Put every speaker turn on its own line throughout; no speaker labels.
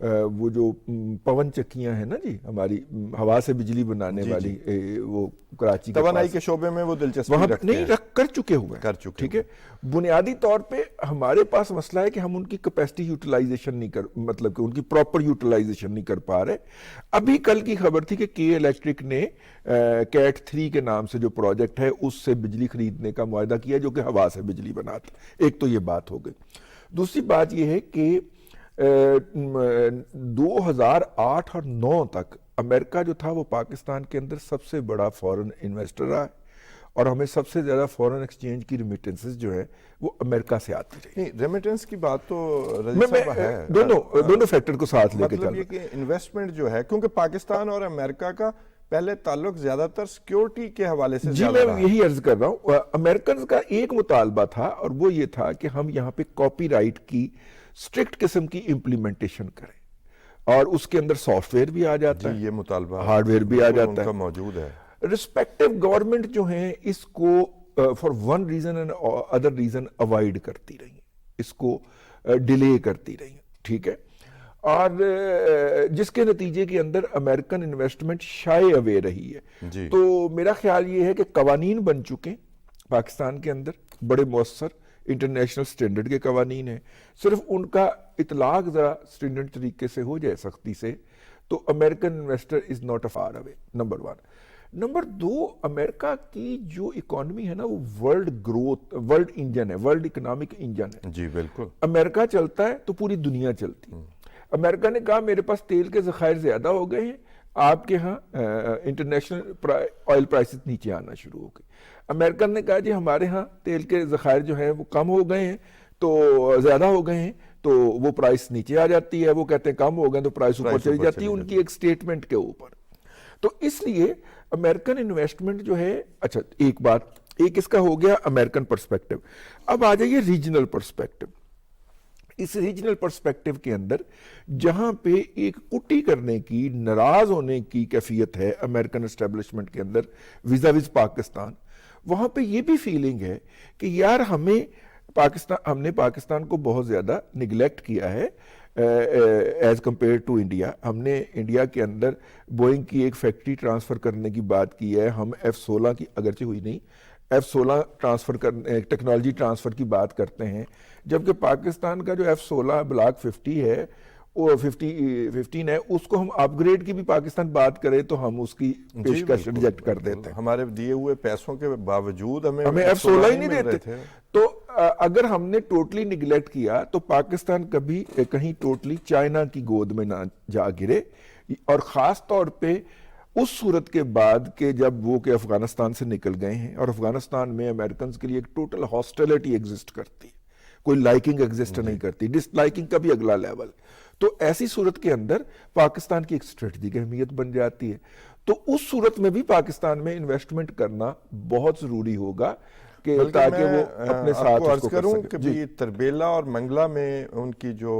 وہ جو پون چکیاں ہیں نا جی ہماری ہوا سے بجلی بنانے والی وہ کراچی کے
توانائی کے شعبے میں وہ دلچسپی
وہاں
رکھتے ہیں،
نہیں کر چکے ہوئے ہیں، ٹھیک ہے. بنیادی طور پہ ہمارے پاس مسئلہ ہے کہ ہم ان کی کیپیسٹی یوٹیلائزیشن نہیں مطلب کہ ان کی پراپر یوٹیلائزیشن نہیں کر پا رہے. ابھی کل کی خبر تھی کہ کے الیکٹرک نے کیٹ 3 کے نام سے جو پروجیکٹ ہے اس سے بجلی خریدنے کا معاہدہ کیا جو کہ ہوا سے بجلی بناتا. ایک تو یہ بات ہو گئی. دوسری بات یہ ہے کہ 2008 اور 9 تک امریکہ جو تھا وہ پاکستان کے اندر سب سے بڑا فورن انویسٹر رہا ہے اور ہمیں سب سے زیادہ فورن ایکسچینج کی ریمیٹنسز جو ہے وہ امریکہ سے آتی رہی.
نہیں ریمیٹنس کی بات تو رضی صاحب ہے،
دونوں فیکٹر کو ساتھ لے کے
مطلب یہ کہ انویسٹمنٹ جو ہے کیونکہ پاکستان اور امریکہ کا پہلے تعلق زیادہ تر سیکیورٹی کے حوالے سے
جی میں یہی عرض کر رہا ہوں. امریکنز کا ایک مطالبہ تھا اور وہ یہ تھا کہ ہم یہاں پہ کاپی رائٹ کی اسٹرکٹ قسم کی امپلیمنٹیشن کریں اور اس کے اندر سافٹ ویئر بھی آ جاتا ہے،
یہ مطالبہ
ہارڈ ویئر بھی آ جاتا ہے،
موجود ہے.
رسپیکٹو گورنمنٹ جو ہیں اس کو for one reason and other reason avoid کرتی رہی، اس کو ڈیلے کرتی رہی، ٹھیک ہے. اور جس کے نتیجے کے اندر امریکن انویسٹمنٹ شائے اوے رہی ہے. تو میرا خیال یہ ہے کہ قوانین بن چکے پاکستان کے اندر بڑے مؤثر انٹرنیشنل سٹینڈرڈ کے قوانین ہیں، صرف ان کا اطلاق ذرا سٹینڈرڈ طریقے سے ہو جائے سختی سے تو American investor is not a far away. Number 1. Number 2 امریکہ کی جو اکانومی ہے نا وہ ورلڈ انجن ہے، ورلڈ اکنامک انجن ہے.
جی بالکل.
امریکہ چلتا ہے تو پوری دنیا چلتی ہے. امریکہ نے کہا میرے پاس تیل کے ذخائر زیادہ ہو گئے ہیں، آپ کے ہاں انٹرنیشنل آئل پرائسز نیچے آنا شروع ہو گئے. امریکن نے کہا جی ہمارے ہاں تیل کے ذخائر جو ہیں وہ کم ہو گئے ہیں تو زیادہ ہو گئے ہیں تو وہ پرائس نیچے آ جاتی ہے. وہ کہتے ہیں کم ہو گئے تو پرائس اوپر چلی جاتی ہے ان کی ایک سٹیٹمنٹ کے اوپر. تو اس لیے امریکن انویسٹمنٹ جو ہے، اچھا ایک بات، ایک اس کا ہو گیا امریکن پرسپیکٹو. اب آ جائیے ریجنل پرسپیکٹو. اس ریجنل پرسپیکٹو کے اندر جہاں پہ ایک کٹی کرنے کی، ناراض ہونے کی کیفیت ہے امریکن اسٹیبلشمنٹ کے اندر ویزاویز پاکستان، وہاں پہ یہ بھی فیلنگ ہے کہ یار ہم نے پاکستان کو بہت زیادہ نگلیکٹ کیا ہے ایز کمپیئر ٹو انڈیا. ہم نے انڈیا کے اندر بوئنگ کی ایک فیکٹری ٹرانسفر کرنے کی بات کی ہے، ہم F-16 کی اگرچہ ہوئی نہیں، F-16 ٹرانسفر کرنے ٹیکنالوجی ٹرانسفر کی بات کرتے ہیں، جبکہ پاکستان کا جو F-16 بلاک 50 ہے وہ 15 ہے، اس کو ہم اپ گریڈ کی بھی پاکستان بات کرے تو ہم اس کی پیشکش ریجیکٹ کر دیتے ہیں.
ہمارے دیے ہوئے پیسوں کے باوجود ہمیں
F-16 ہی نہیں دیتے. تو اگر ہم نے ٹوٹلی نگلیکٹ کیا تو پاکستان کبھی کہیں ٹوٹلی چائنا کی گود میں نہ جا گرے. اور خاص طور پہ اس صورت کے بعد کہ جب وہ کہ افغانستان سے نکل گئے ہیں اور افغانستان میں امریکنز کے لیے ایک ٹوٹل ہاسٹیلٹی ایگزسٹ کرتی ہے، کوئی لائکنگ ایگزسٹ نہیں کرتی، ڈس لائکنگ کا بھی اگلا لیول. تو ایسی صورت کے اندر پاکستان کی ایک اسٹریٹجک اہمیت بن جاتی ہے. تو اس صورت میں بھی پاکستان میں انویسٹمنٹ کرنا بہت ضروری ہوگا کہ تاکہ وہ اپنے ساتھ
عرض کروں کہ تربیلا اور منگلا میں ان کی جو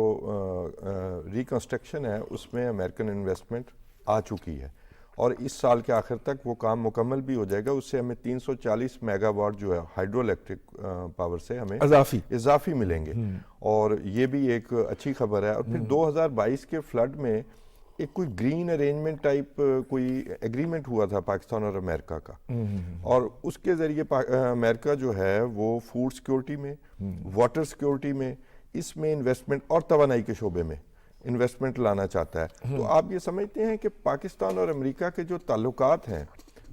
ریکنسٹرکشن ہے اس میں امریکن انویسٹمنٹ آ چکی ہے اور اس سال کے آخر تک وہ کام مکمل بھی ہو جائے گا. اس سے ہمیں 340 میگا واٹ جو ہے ہائیڈرو الیکٹرک پاور سے ہمیں اضافی ملیں گے اور یہ بھی ایک اچھی خبر ہے. اور پھر 2022 کے فلڈ میں ایک کوئی گرین ارینجمنٹ ٹائپ کوئی ایگریمنٹ ہوا تھا پاکستان اور امریکہ کا اور اس کے ذریعے امریکہ جو ہے وہ فوڈ سیکیورٹی میں، واٹر سیکیورٹی میں، اس میں انویسٹمنٹ اور توانائی کے شعبے میں انویسٹمنٹ لانا چاہتا ہے. تو آپ یہ سمجھتے ہیں کہ پاکستان اور امریکہ کے جو تعلقات ہیں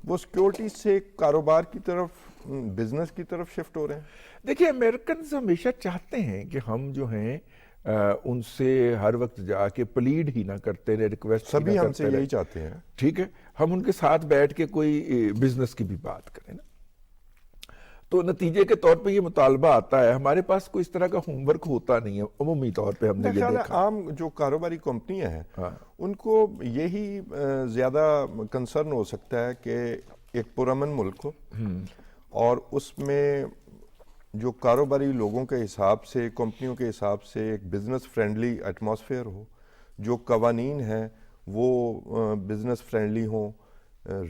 وہ سیکیورٹی سے کاروبار کی طرف، بزنس کی طرف شفٹ ہو رہے ہیں؟
دیکھیے امریکنز ہمیشہ چاہتے ہیں کہ ہم جو ہیں ان سے ہر وقت جا کے پلیڈ ہی نہ کرتے رہے، ریکویسٹ
سبھی ہم سے یہی چاہتے ہیں،
ٹھیک ہے، ہم ان کے ساتھ بیٹھ کے کوئی بزنس کی بھی بات کریں نا. تو نتیجے کے طور پہ یہ مطالبہ آتا ہے. ہمارے پاس کوئی اس طرح کا ہوم ورک ہوتا نہیں ہے عمومی طور پہ. ہم نے یہ دیکھا
عام جو کاروباری کمپنیاں ہیں ان کو یہی زیادہ کنسرن ہو سکتا ہے کہ ایک پرامن ملک ہو اور اس میں جو کاروباری لوگوں کے حساب سے، کمپنیوں کے حساب سے ایک بزنس فرینڈلی ایٹماسفیئر ہو، جو قوانین ہیں وہ بزنس فرینڈلی ہوں،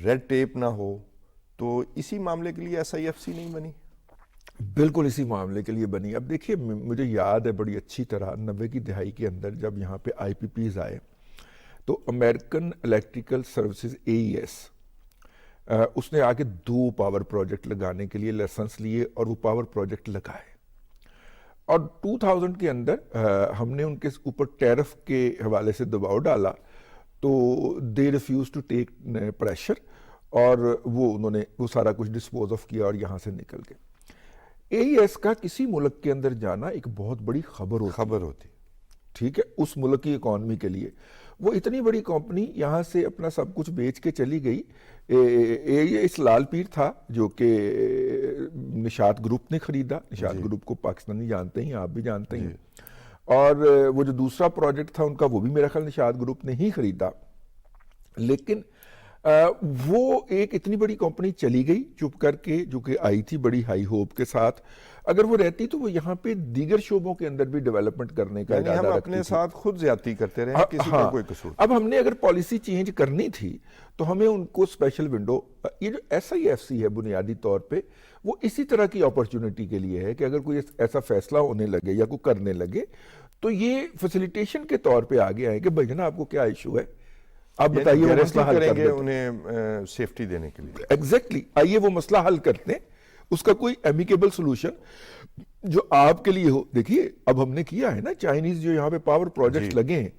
ریڈ ٹیپ نہ ہو. تو اسی معاملے کے لیے SIFC نہیں بنی؟
بالکل اسی معاملے کے لیے بنی. اب دیکھیے مجھے یاد ہے بڑی اچھی طرح 90 کی دہائی کے اندر جب یہاں پہ آئی پی پیز آئے تو امریکن الیکٹریکل سروسز AES اس نے آگے 2 پاور پروجیکٹ لگانے کے لیے لائسنس لیے اور وہ پاور پروجیکٹ لگائے. اور 2000 کے اندر ہم نے ان کے اوپر ٹیرف کے حوالے سے دباؤ ڈالا تو they refuse to take pressure اور انہوں نے وہ سارا کچھ ڈسپوز آف کیا اور یہاں سے نکل گئے. AES کا کسی ملک کے اندر جانا ایک بہت بڑی خبر ہوتی ٹھیک ہے اس ملک کی اکانومی کے لیے. وہ اتنی بڑی کمپنی یہاں سے اپنا سب کچھ بیچ کے چلی گئی. AES لال پیر تھا جو کہ نشاط گروپ نے خریدا. نشاط گروپ کو پاکستانی جانتے ہیں, آپ بھی جانتے ہیں. اور وہ جو دوسرا پروجیکٹ تھا ان کا وہ بھی میرا خیال نشاط گروپ نے ہی خریدا. لیکن وہ ایک اتنی بڑی کمپنی چلی گئی چپ کر کے جو کہ آئی تھی بڑی ہائی ہوپ کے ساتھ. اگر وہ رہتی تو وہ یہاں پہ دیگر شعبوں کے اندر بھی ڈیولپمنٹ کرنے کا ارادہ رکھتی.
ہم اپنے ساتھ خود زیادتی کرتے رہے, کسی کا کوئی قصور.
اب ہم نے اگر پالیسی چینج کرنی تھی تو ہمیں ان کو اسپیشل ونڈو, یہ جو SIFC ہے بنیادی طور پہ وہ اسی طرح کی اپرچونٹی کے لیے ہے کہ اگر کوئی ایسا فیصلہ ہونے لگے یا کوئی کرنے لگے تو یہ فیسیلیٹیشن کے طور پہ آگے آئے کہ بھائی جناب آپ کو کیا ایشو ہے, آپ بتائیے وہ مسئلہ حل
کریں گے انہیں سیفٹی دینے کے لیے.
ایگزیکٹلی, آئیے وہ مسئلہ حل کرتے ہیں, اس کا کوئی ایمیکیبل سولوشن جو آپ کے لیے ہو. دیکھیے اب ہم نے کیا ہے نا, چائنیز جو یہاں پہ پاور پروجیکٹس لگے ہیں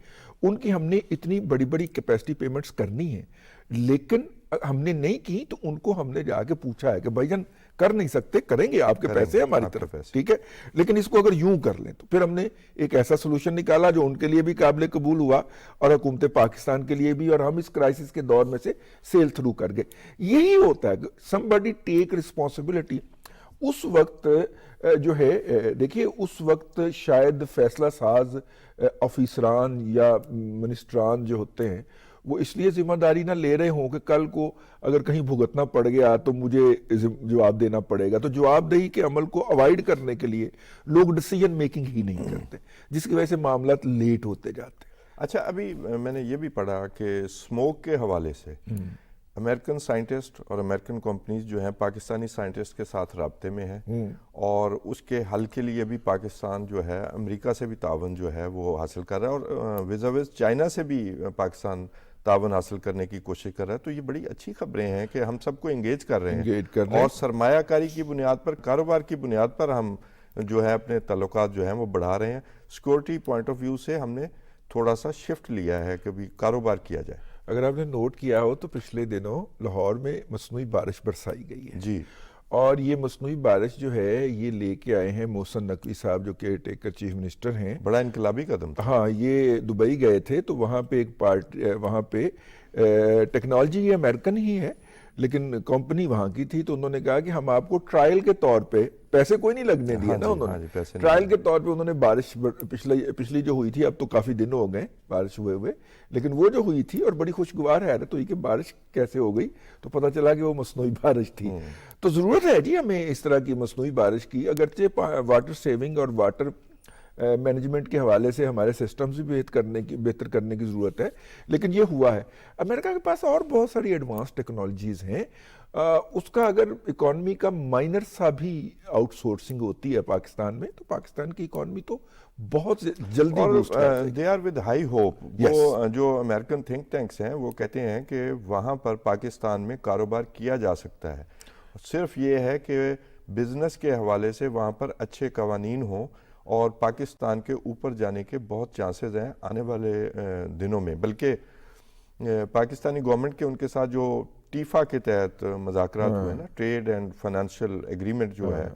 ان کی ہم نے اتنی بڑی بڑی کیپیسٹی پیمنٹس کرنی ہے, لیکن ہم نے نہیں کی تو ان کو ہم نے جا کے پوچھا ہے کہ بھائی جان کر نہیں سکتے, کریں گے آپ کے پیسے ہماری طرف, ٹھیک ہے, لیکن اس کو اگر یوں کر لیں. تو پھر ہم نے ایک ایسا سولوشن نکالا جو ان کے لیے بھی قابل قبول ہوا اور حکومت پاکستان کے لیے بھی, اور ہم اس کرائسس کے دور میں سے سیل تھرو کر گئے. یہی ہوتا ہے somebody take responsibility. اس وقت جو ہے دیکھیے اس وقت شاید فیصلہ ساز آفیسران یا منسٹران جو ہوتے ہیں وہ اس لیے ذمہ داری نہ لے رہے ہوں کہ کل کو اگر کہیں بھگتنا پڑ گیا تو مجھے جواب دینا پڑے گا. تو جواب دہی کے عمل کو اوائڈ کرنے کے لیے لوگ ڈیسیجن میکنگ ہی نہیں کرتے, جس کی وجہ سے معاملات لیٹ ہوتے جاتے ہیں.
اچھا, ابھی میں نے یہ بھی پڑھا کہ اسموک کے حوالے سے امریکن سائنٹسٹ اور امریکن کمپنیز جو ہیں پاکستانی سائنٹسٹ کے ساتھ رابطے میں ہیں اور اس کے حل کے لیے بھی پاکستان جو ہے امریکہ سے بھی تعاون جو ہے وہ حاصل کر رہا ہے اور ویزاویز چائنا سے بھی پاکستان تعاون حاصل کرنے کی کوشش کر رہا ہے. تو یہ بڑی اچھی خبریں ہیں کہ ہم سب کو انگیج کر رہے ہیں اور سرمایہ کاری کی بنیاد پر, کاروبار کی بنیاد پر ہم جو ہے اپنے تعلقات جو ہیں وہ بڑھا رہے ہیں. سیکورٹی پوائنٹ آف ویو سے ہم نے تھوڑا سا شفٹ لیا ہے کہ بھی کاروبار کیا جائے.
اگر آپ نے نوٹ کیا ہو تو پچھلے دنوں لاہور میں مصنوعی بارش برسائی گئی ہے
جی,
اور یہ مصنوعی بارش جو ہے یہ لے کے آئے ہیں محسن نقوی صاحب جو کیئر ٹیکر چیف منسٹر ہیں.
بڑا انقلابی قدم تھا.
ہاں, یہ دبئی گئے تھے تو وہاں پہ ایک وہاں پہ ٹیکنالوجی یہ امریکن ہی ہے لیکن کمپنی وہاں کی تھی, تو انہوں نے کہا کہ ہم آپ کو ٹرائل کے طور پہ, پیسے کوئی نہیں لگنے دیے نا انہوں نے, ٹرائل کے طور پہ انہوں نے بارش پچھلی جو ہوئی تھی, اب تو کافی دن ہو گئے بارش ہوئے لیکن وہ جو ہوئی تھی اور بڑی خوشگوار حیرت ہوئی کہ بارش کیسے ہو گئی, تو پتہ چلا کہ وہ مصنوعی بارش تھی. تو ضرورت ہے جی ہمیں اس طرح کی مصنوعی بارش کی, اگرچہ واٹر سیونگ اور واٹر مینجمنٹ کے حوالے سے ہمارے سسٹمز بھی بہتر کرنے کی ضرورت ہے, لیکن یہ ہوا ہے. امریکہ کے پاس اور بہت ساری ایڈوانس ٹیکنالوجیز ہیں, اس کا اگر اکانومی کا مائنر سا بھی آؤٹ سورسنگ ہوتی ہے پاکستان میں تو پاکستان کی اکانومی تو بہت جلدی بوسٹ ہے.
They are with high hope. وہ جو امریکن تھنک ٹینکس ہیں وہ کہتے ہیں کہ وہاں پر پاکستان میں کاروبار کیا جا سکتا ہے, صرف یہ ہے کہ بزنس کے حوالے سے وہاں پر اچھے قوانین ہوں اور پاکستان کے اوپر جانے کے بہت چانسز ہیں آنے والے دنوں میں. بلکہ پاکستانی گورنمنٹ کے ان کے ساتھ جو ٹیفا کے تحت مذاکرات ہوئے نا, ٹریڈ اینڈ فائنینشیل ایگریمنٹ جو ہے,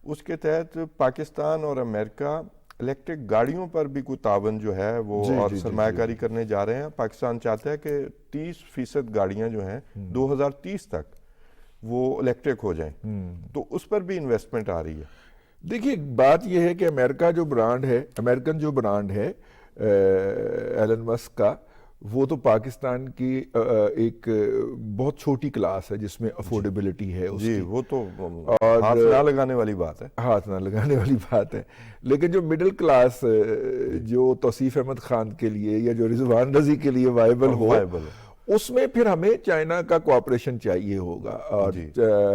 اس کے تحت پاکستان اور امریکہ الیکٹرک گاڑیوں پر بھی کوئی تعاون جو ہے وہ اور سرمایہ کاری کرنے جا رہے ہیں. پاکستان چاہتا ہے کہ 30% گاڑیاں جو ہیں 2030 تک وہ الیکٹرک ہو جائیں, تو اس پر بھی انویسٹمنٹ آ رہی ہے.
دیکھیے بات یہ ہے کہ امریکن جو برانڈ ہے ایلن مسک کا, وہ تو پاکستان کی ایک بہت چھوٹی کلاس ہے جس میں افورڈیبلٹی ہے اس کی.
وہ تو ہاتھ نہ لگانے والی بات ہے. لیکن جو مڈل کلاس
جو توصیف احمد خان کے لیے یا جو رضوان رضی کے لیے وائبل ہو, اس میں پھر ہمیں چائنا کا کوآپریشن چاہیے ہوگا. اور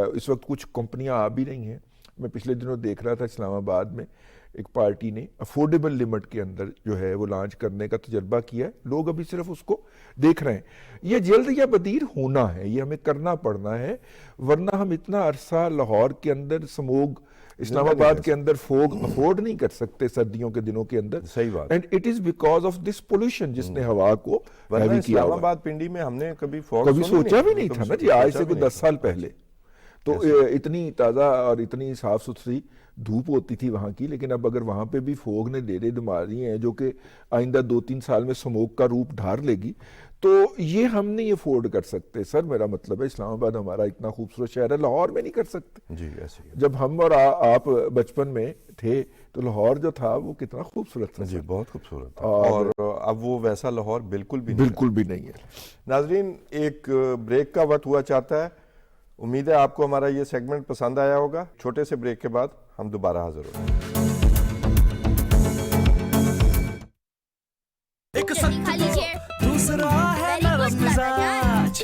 اس وقت کچھ کمپنیاں آ بھی رہی ہیں, میں پچھلے دنوں دیکھ رہا تھا اسلام آباد میں ایک پارٹی نے افورڈیبل لمٹ کے اندر جو ہے وہ لانچ کرنے کا تجربہ کیا ہے. لوگ ابھی صرف اس کو دیکھ رہے ہیں. یہ جلد یا بدیر ہونا ہے, یہ ہمیں کرنا پڑنا ہے, ورنہ ہم اتنا عرصہ لاہور کے اندر سموگ, اسلام آباد کے اندر فوگ افورڈ نہیں کر سکتے سردیوں کے دنوں کے اندر.
صحیح بات.
And it is because of this pollution جس نے ہوا کو ہیوی کیا.
اسلام آباد پنڈی میں ہم نے کبھی فوگ
کبھی سوچا بھی نہیں تھا نا جی, آج سے کوئی 10 سال پہلے تو اتنی تازہ اور اتنی صاف ستھری دھوپ ہوتی تھی وہاں کی. لیکن اب اگر وہاں پہ بھی فوگ نے ڈیرے ماری ہیں جو کہ آئندہ 2-3 سال میں سموک کا روپ دھار لے گی, تو یہ ہم نہیں افورڈ کر سکتے. سر میرا مطلب ہے اسلام آباد ہمارا اتنا خوبصورت شہر ہے, لاہور میں نہیں کر سکتے.
جی ایسے ہی.
جب ہم اور آپ بچپن میں تھے تو لاہور جو تھا وہ کتنا خوبصورت تھا.
جی بہت خوبصورت تھا, اور اب وہ ویسا لاہور بالکل بھی
نہیں ہے.
ناظرین, ایک بریک کا وقت ہوا چاہتا ہے. امید ہے آپ کو ہمارا یہ سیگمنٹ پسند آیا ہوگا. چھوٹے سے بریک کے بعد ہم دوبارہ حاضر ہوں گے.
ایک سخت دوسرا ہے نرم مزاج,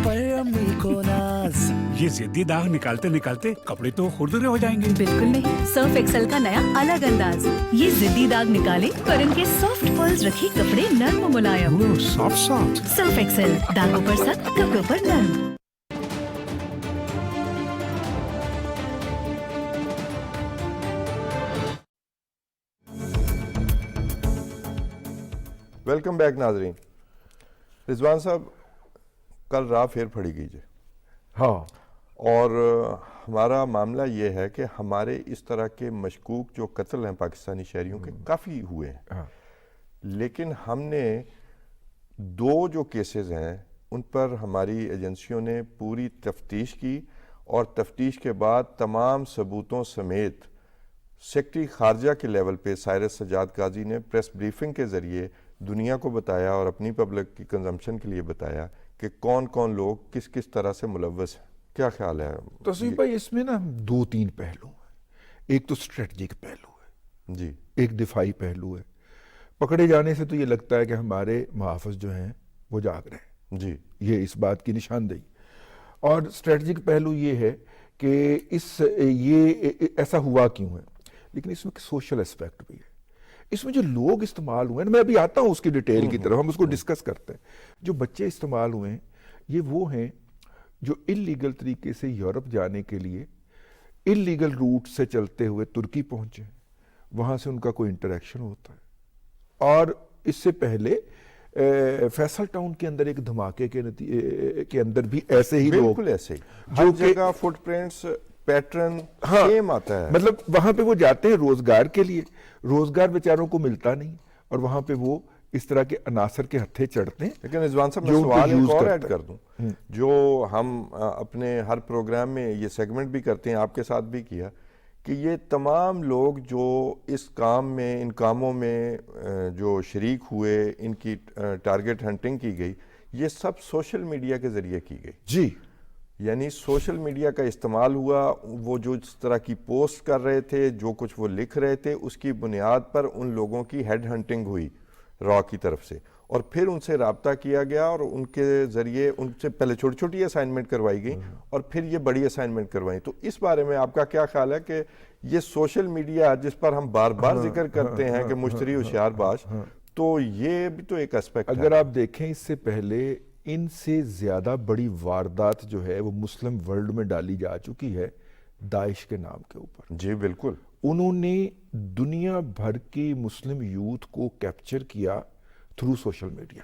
پر امی کو ناز.
یہ ضدی داغ نکالتے نکالتے کپڑے تو خوردرے ہو جائیں گے.
بالکل نہیں, سرف ایکسل کا نیا الگ انداز. یہ ضدی داغ نکالے پر ان کے سافٹ پرلز رکھی کپڑے نرم و ملائم.
سافٹ
سرف ایکسل, داغوں پر سخت, کپڑوں پر نرم.
ویلکم بیک ناظرین. رضوان صاحب, کل راہ پھر پھڑی گئی جی.
ہاں,
اور ہمارا معاملہ یہ ہے کہ ہمارے اس طرح کے مشکوک جو قتل ہیں پاکستانی شہریوں کے کافی ہوئے ہیں, لیکن ہم نے 2 جو کیسز ہیں ان پر ہماری ایجنسیوں نے پوری تفتیش کی, اور تفتیش کے بعد تمام ثبوتوں سمیت سیکرٹری خارجہ کے لیول پہ سائرس سجاد قاضی نے پریس بریفنگ کے ذریعے دنیا کو بتایا اور اپنی پبلک کی کنزمپشن کے لیے بتایا کہ کون کون لوگ کس کس طرح سے ملوث ہیں. کیا خیال ہے؟
تصویر بھائی اس میں نا 2-3 پہلو ہیں. ایک تو اسٹریٹجک پہلو ہے
جی,
ایک دفاعی پہلو ہے. پکڑے جانے سے تو یہ لگتا ہے کہ ہمارے محافظ جو ہیں وہ جاگ رہے ہیں
جی,
یہ اس بات کی نشاندہی. اور اسٹریٹجک پہلو یہ ہے کہ یہ ایسا ہوا کیوں ہے. لیکن اس میں سوشل اسپیکٹ بھی ہے. اس میں جو لوگ استعمال ہوئے ہیں, میں ابھی آتا ہوں اس کی ڈیٹیل کی طرف, ہم اس کو ڈسکس کرتے ہیں. جو بچے استعمال ہوئے ہیں یہ وہ ہیں جو انلیگل طریقے سے یورپ جانے کے لیے انلیگل روٹ سے چلتے ہوئے ترکی پہنچے, وہاں سے ان کا کوئی انٹریکشن ہوتا ہے. اور اس سے پہلے فیصل ٹاؤن کے اندر ایک دھماکے کے اندر بھی ایسے ہی لوگ,
بالکل ایسے ہی, ہر جگہ فٹ پرنٹس پیٹرن سیم آتا ہے.
مطلب وہاں پہ وہ جاتے ہیں روزگار کے لیے, روزگار بیچاروں کو ملتا نہیں, اور وہاں پہ وہ اس طرح کے عناصر کے ہتھے چڑھتے ہیں.
لیکن رضوان صاحب میں سوال ایک اور ایڈ کر دوں, جو ہم اپنے ہر پروگرام میں یہ سیگمنٹ بھی کرتے ہیں, آپ کے ساتھ بھی کیا, کہ یہ تمام لوگ جو اس کام میں, ان کاموں میں جو شریک ہوئے, ان کی ٹارگٹ ہنٹنگ کی گئی, یہ سب سوشل میڈیا کے ذریعے کی گئی.
جی,
یعنی سوشل میڈیا کا استعمال ہوا. وہ جو اس طرح کی پوسٹ کر رہے تھے, جو کچھ وہ لکھ رہے تھے, اس کی بنیاد پر ان لوگوں کی ہیڈ ہنٹنگ ہوئی را کی طرف سے, اور پھر ان سے رابطہ کیا گیا, اور ان کے ذریعے ان سے پہلے چھوٹی چھوٹی اسائنمنٹ کروائی گئی, اور پھر یہ بڑی اسائنمنٹ کروائی. تو اس بارے میں آپ کا کیا خیال ہے کہ یہ سوشل میڈیا جس پر ہم بار بار ذکر کرتے ہیں کہ مشتری ہوشیار باش, تو یہ بھی تو ایک اسپیکٹ ہے.
اگر آپ دیکھیں اس سے پہلے ان سے زیادہ بڑی واردات جو ہے وہ مسلم ورلڈ میں ڈالی جا چکی ہے داعش کے نام کے اوپر.
جی بالکل.
انہوں نے دنیا بھر کی مسلم یوتھ کو کیپچر کیا تھرو سوشل میڈیا.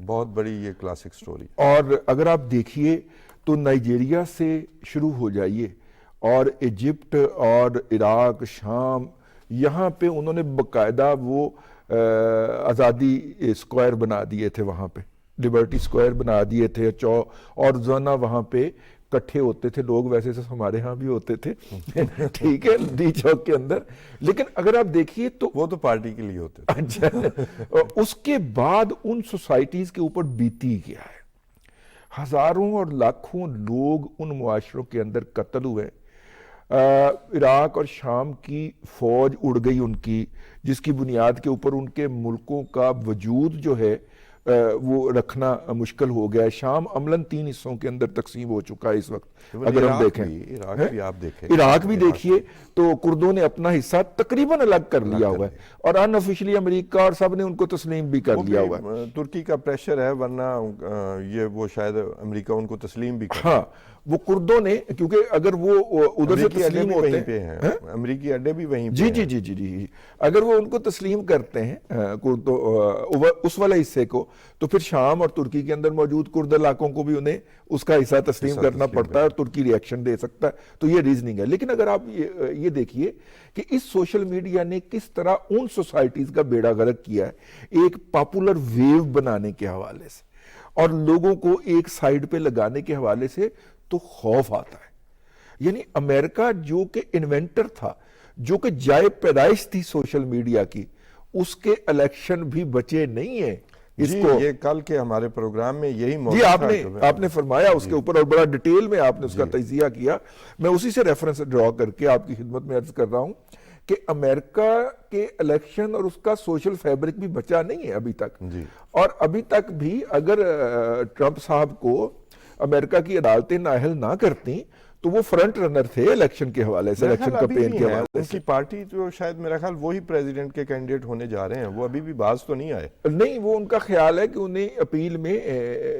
بہت بڑی یہ کلاسک سٹوری.
اور اگر آپ دیکھیے تو نائجیریا سے شروع ہو جائیے, اور ایجپٹ اور عراق, شام, یہاں پہ انہوں نے باقاعدہ وہ آزادی اسکوائر بنا دیے تھے, وہاں پہ لبرٹی اسکوائر بنا دیے تھے, اور روزانہ وہاں پہ کٹھے ہوتے تھے لوگ. ویسے تو ہمارے ہاں بھی ہوتے تھے, ٹھیک ہے, ڈی چوک کے اندر. لیکن اگر آپ دیکھیے تو
وہ تو پارٹی کے لیے ہوتے تھے.
اچھا, اس کے بعد ان سوسائٹیز کے اوپر بیتی گیا ہے. ہزاروں اور لاکھوں لوگ ان معاشروں کے اندر قتل ہوئے. عراق اور شام کی فوج اڑ گئی ان کی, جس کی بنیاد کے اوپر ان کے ملکوں کا وجود جو ہے وہ رکھنا مشکل ہو گیا ہے. شام عملاً 3 حصوں کے اندر تقسیم ہو چکا ہے اس وقت. اگر ہم دیکھیں عراق بھی دیکھیے تو کردوں نے اپنا حصہ تقریباً الگ کر لیا ہوا ہے, اور ان آفیشلی امریکہ اور سب نے ان کو تسلیم بھی کر لیا ہوا ہے.
ترکی کا پریشر ہے, ورنہ یہ وہ شاید امریکہ ان کو تسلیم بھی کر.
ہاں وہ کردوں نے, کیونکہ اگر وہ ادھر سے تسلیم ہوتے
ہیں, امریکی اڈے بھی وہیں
جی جی جی جی جی اگر وہ ان کو تسلیم کرتے ہیں اس والے حصے کو, تو پھر شام اور ترکی کے اندر موجود کرد علاقوں کو بھی انہیں اس کا حصہ تسلیم کرنا پڑتا ہے, اور ترکی ری ایکشن دے سکتا ہے. تو یہ ریزننگ ہے. لیکن اگر آپ یہ دیکھیے کہ اس سوشل میڈیا نے کس طرح ان سوسائٹیز کا بیڑا غرق کیا ہے ایک پاپولر ویو بنانے کے حوالے سے, اور لوگوں کو ایک سائیڈ پہ لگانے کے حوالے سے, تو خوف آتا ہے. یعنی امریکہ جو کہ انوینٹر تھا, جو کہ جائے پیدائش تھی سوشل میڈیا کی, اس کے الیکشن بھی بچے نہیں ہیں.
جی یہ کل کے ہمارے پروگرام میں یہی موضوع
جی آپ نے فرمایا اس کے اوپر, اور بڑا ڈیٹیل میں آپ نے اس کا تجزیہ کیا. میں اسی سے ریفرنس ڈرا کر کے آپ کی خدمت میں عرض کر رہا ہوں کہ امریکہ کے الیکشن اور اس کا سوشل فیبرک بھی بچا نہیں ہے ابھی تک. اور ابھی تک بھی اگر ٹرمپ صاحب کو امریکہ کی عدالتیں نااہل نہ کرتی تو وہ فرنٹ رنر تھے الیکشن کے حوالے سے, الیکشن کمپین کے حوالے سے.
ان کی پارٹی تو شاید میرا خیال وہی پریزیڈنٹ کے کینڈیڈیٹ ہونے جا رہے ہیں, وہ ابھی بھی باز تو نہیں آئے.
نہیں, وہ ان کا خیال ہے کہ انہیں اپیل میں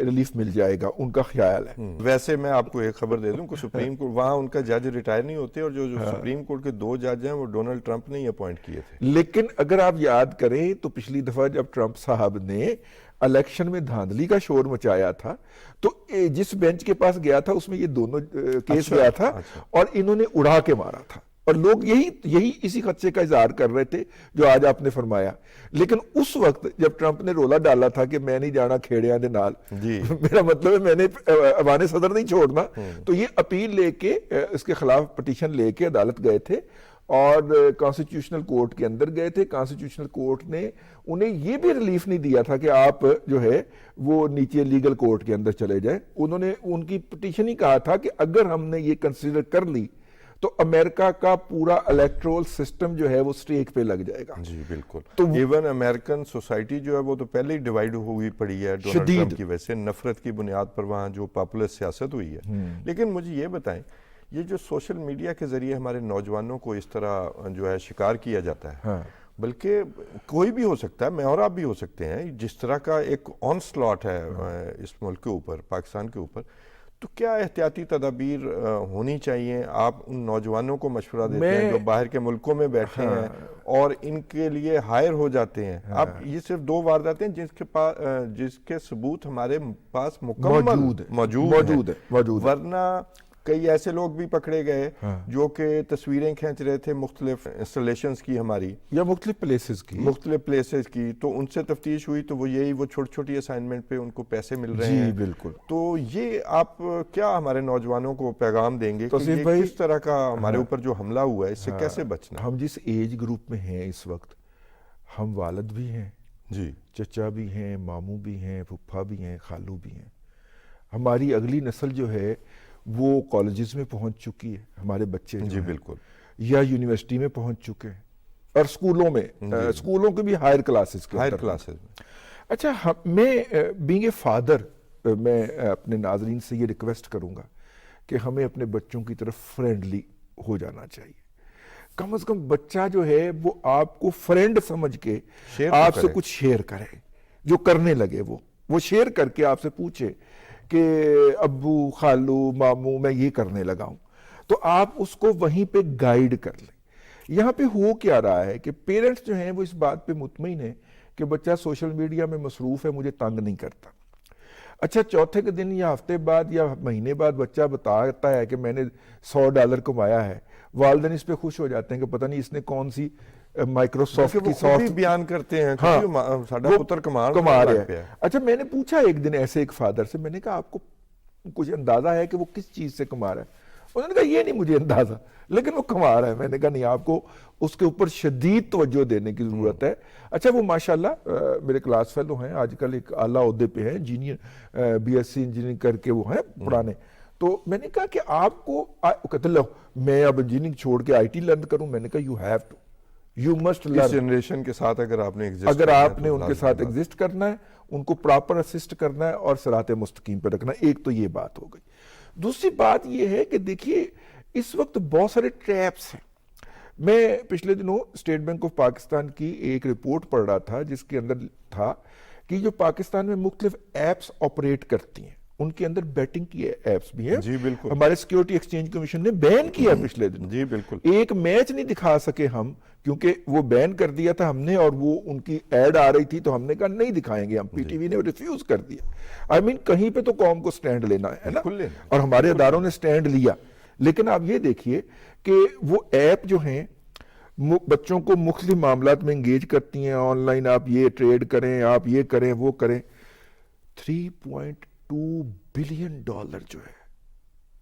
ریلیف مل جائے گا, ان کا خیال ہے.
ویسے میں آپ کو ایک خبر دے دوں کہ سپریم کورٹ, وہاں ان کا جج ریٹائر نہیں ہوتے, اور جو سپریم کورٹ کے 2 جج ہیں وہ ڈونلڈ ٹرمپ نے ہی اپوائنٹ کیے تھے.
لیکن اگر آپ یاد کریں تو پچھلی دفعہ جب ٹرمپ صاحب نے الیکشن میں دھاندلی کا شور مچایا تھا, تو جس بینچ کے پاس گیا تھا اس میں یہ دونوں کیس گیا تھا, اور انہوں نے اڑا کے مارا تھا, اور لوگ یہی اسی خدشے کا اظہار کر رہے تھے جو آج آپ نے فرمایا. لیکن اس وقت جب ٹرمپ نے رولا ڈالا تھا کہ میں نہیں جانا کھیڑیاں دے نال, میرا مطلب ہے میں نے ایوان صدر نہیں چھوڑنا, تو یہ اپیل لے کے اس کے خلاف پٹیشن لے کے عدالت گئے تھے, اور کانسٹیٹیوشنل کورٹ کے اندر گئے تھے. کانسٹیٹیوشنل کورٹ نے انہیں یہ بھی ریلیف نہیں دیا تھا کہ آپ جو ہے وہ نیچے لیگل کورٹ کے اندر چلے جائیں. انہوں نے ان کی پٹیشن ہی کہا تھا کہ اگر ہم نے یہ کنسیڈر کر لی تو امریکہ کا پورا الیکٹرول سسٹم جو ہے وہ سٹیک پہ لگ جائے گا.
جی بالکل. تو ایون امریکن سوسائٹی جو ہے وہ تو پہلے ہی ڈیوائیڈ ہوئی پڑی ہے ڈونلڈ ٹرمپ کی وجہ سے, نفرت کی بنیاد پر وہاں جو پاپولر سیاست ہوئی ہے. لیکن مجھے یہ بتائیں, یہ جو سوشل میڈیا کے ذریعے ہمارے نوجوانوں کو اس طرح جو ہے شکار کیا جاتا ہے, بلکہ کوئی بھی ہو سکتا ہے, میں اور آپ بھی ہو سکتے ہیں, جس طرح کا ایک آن سلاٹ ہے اس ملک کے اوپر, پاکستان کے اوپر, تو کیا احتیاطی تدابیر ہونی چاہیے؟ آپ ان نوجوانوں کو مشورہ دیتے ہیں جو باہر کے ملکوں میں بیٹھے ہیں اور ان کے لیے ہائر ہو جاتے ہیں. اب یہ صرف 2 وارداتیں جس کے ثبوت ہمارے پاس مکمل موجود ہے, ورنہ کئی ایسے لوگ بھی پکڑے گئے جو کہ تصویریں کھینچ رہے تھے مختلف انسٹالیشنز کی ہماری, یا
مختلف
پلیسز کی, تو ان سے تفتیش ہوئی تو وہ چھوٹی چھوٹی اسائنمنٹ پہ ان کو پیسے مل رہے ہیں.
جی بالکل.
تو یہ آپ کیا ہمارے نوجوانوں کو پیغام دیں گے کہ یہ کس طرح کا ہمارے اوپر جو حملہ ہوا ہے اس سے کیسے بچنا؟
ہم جس ایج گروپ میں ہیں اس وقت, ہم والد بھی ہیں,
جی
چچا بھی ہیں, ماموں بھی ہیں, پھپھا بھی ہیں, خالو بھی ہیں. ہماری اگلی نسل جو ہے وہ کالجز میں پہنچ چکی ہے, ہمارے بچے
جی بالکل,
یا یونیورسٹی میں پہنچ چکے ہیں, اور اسکولوں میں, اسکولوں کے بھی ہائر کلاسز میں. اچھا, میں بینگ اے فادر, میں اپنے ناظرین سے یہ ریکویسٹ کروں گا کہ ہمیں اپنے بچوں کی طرف فرینڈلی ہو جانا چاہیے. کم از کم بچہ جو ہے وہ آپ کو فرینڈ سمجھ کے آپ سے کچھ شیئر کرے, جو کرنے لگے وہ شیئر کر کے آپ سے پوچھے کہ ابو, خالو, ماموں میں یہ کرنے لگا ہوں, تو آپ اس کو وہیں پہ گائیڈ کر لیں. یہاں پہ ہو کیا رہا ہے کہ پیرنٹس جو ہیں وہ اس بات پہ مطمئن ہیں کہ بچہ سوشل میڈیا میں مصروف ہے, مجھے تنگ نہیں کرتا. اچھا, چوتھے کے دن یا ہفتے بعد یا مہینے بعد بچہ بتاتا ہے کہ میں نے $100 کمایا ہے, والدین اس پہ خوش ہو جاتے ہیں کہ پتہ نہیں اس نے کون سی مائکروسافٹ کی سافٹ
بیان کرتے ہیں ساڈا پتر کما
رہا ہے. اچھا, میں نے پوچھا ایک دن ایسے ایک فادر سے, میں نے کہا آپ کو کچھ اندازہ ہے کہ وہ کس چیز سے کما رہا ہے؟ انہوں نے کہا یہ نہیں مجھے اندازہ, لیکن وہ کما رہا ہے. میں نے کہا نہیں, آپ کو اس کے اوپر شدید توجہ دینے کی ضرورت ہے. اچھا, وہ ماشاءاللہ میرے کلاس فیلو ہیں, آج کل ایک اعلیٰ عہدے پہ ہیں, انجینئر, BSc انجینئرنگ کر کے وہ ہیں پرانے. تو میں نے کہا کہ آپ کو, کہتے لو میں اب انجینئرنگ چھوڑ کے IT لرن کروں. میں نے کہا you have to, you must learn.
اس جنریشن کے ساتھ اگر آپ نے
ان کے ساتھ ایگزسٹ کرنا ہے, ان کو پراپر اسسٹ کرنا ہے اور صراط مستقیم پہ رکھنا ہے. ایک تو یہ بات ہو گئی. دوسری بات یہ ہے کہ دیکھیے اس وقت بہت سارے ٹریپس ہیں. میں پچھلے دنوں اسٹیٹ بینک آف پاکستان کی ایک رپورٹ پڑھ رہا تھا جس کے اندر تھا کہ جو پاکستان میں مختلف ایپس آپریٹ کرتی ہیں ان کے اندر بیٹنگ کی ایپس بھی ہیں.
جی بالکل.
ہمارے سیکیورٹی ایکسچینج کمیشن نے بین کیا پچھلے دن.
جی بالکل. ایک
میچ نہیں دکھا سکے ہم کیونکہ وہ بین کر دیا تھا ہم نے اور وہ ان کی ایڈ آ رہی تھی تو ہم نے کہا نہیں دکھائیں گے ہم. پی ٹی وی نے ریفیوز کر دیا. کہیں پہ تو قوم کو سٹینڈ لینا ہے نا, اور ہمارے اداروں نے سٹینڈ لیا. لیکن آپ یہ دیکھیے کہ وہ ایپ جو ہیں بچوں کو مختلف معاملات میں انگیج کرتی ہیں. آن لائن آپ یہ ٹریڈ کریں, آپ یہ کریں, وہ کریں. 3.2 بلین ڈالر جو ہے